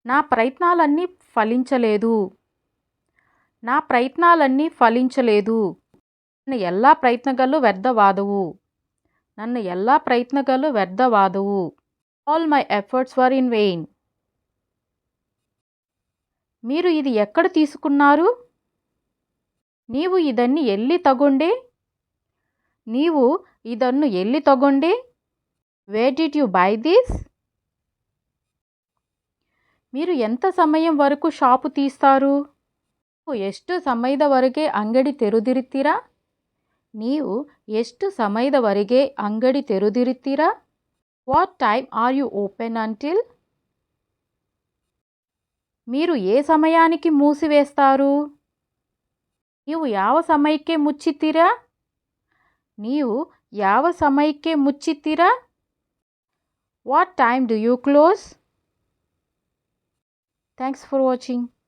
నా ప్రయత్నాలన్నీ ఫలించలేదు. నా ప్రయత్నాలన్నీ ఫలించలేదు. ನನ್ನ ಎಲ್ಲ ಪ್ರಯತ್ನಗಳು ವ್ಯರ್ಥವಾದವು. ನನ್ನ ಎಲ್ಲ ಪ್ರಯತ್ನಗಳು ವ್ಯರ್ಥವಾದವು. All my efforts were in vain. మీరు ఇది ఎక్కడ తీసుకున్నారు? ನೀವು ಇದನ್ನು ಎಲ್ಲಿ ತಗೊಂಡೆ? ನೀವು ಇದನ್ನು ಎಲ್ಲಿ ತಗೊಂಡೆ? Where did you buy this? మీరు ఎంత సమయం వరకు షాపు తీస్తారు? ನೀವು ಎಷ್ಟು ಸಮಯದವರೆಗೆ ಅಂಗಡಿ ತೆರೆದಿರುತ್ತೀರಾ? ನೀವು ಎಷ್ಟು ಸಮಯದವರೆಗೆ ಅಂಗಡಿ ತೆರೆದಿರುತ್ತೀರಾ? What time are you open until? మీరు ఏ సమయానికి మూసివేస్తారు? ನೀವು ಯಾವ ಸಮಯಕ್ಕೆ ಮುಚ್ಚುತ್ತೀರಾ? ನೀವು ಯಾವ ಸಮಯಕ್ಕೆ ಮುಚ್ಚುತ್ತೀರಾ? What time do you close? Thanks for watching.